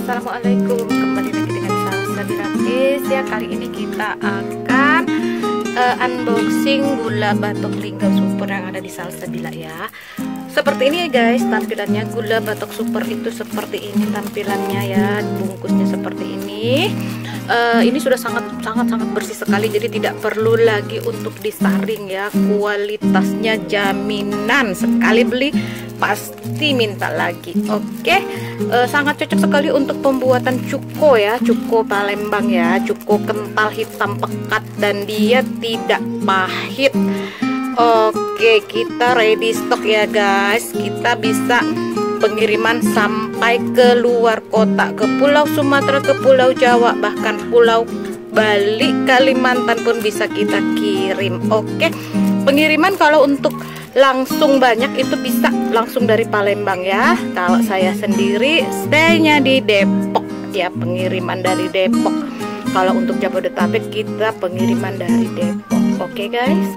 Assalamualaikum, kembali lagi dengan Salsabila guys ya. Kali ini kita akan unboxing gula batok Lingga super yang ada di Salsabila ya. Seperti ini ya guys tampilannya. Gula batok super itu seperti ini tampilannya ya, bungkusnya seperti ini. Ini sudah sangat bersih sekali, jadi tidak perlu lagi untuk disaring ya. Kualitasnya jaminan, sekali beli pasti minta lagi. Oke, sangat cocok sekali untuk pembuatan cuko ya, cuko Palembang ya, cuko kental hitam pekat dan dia tidak pahit. Oke, kita ready stock ya guys. Kita bisa pengiriman sampai ke luar kota, ke Pulau Sumatera, ke Pulau Jawa, bahkan Pulau Bali, Kalimantan pun bisa kita kirim. Oke, pengiriman kalau untuk langsung banyak itu bisa langsung dari Palembang ya. Kalau saya sendiri stay-nya di Depok ya, pengiriman dari Depok. Kalau untuk Jabodetabek kita pengiriman dari Depok. Oke guys.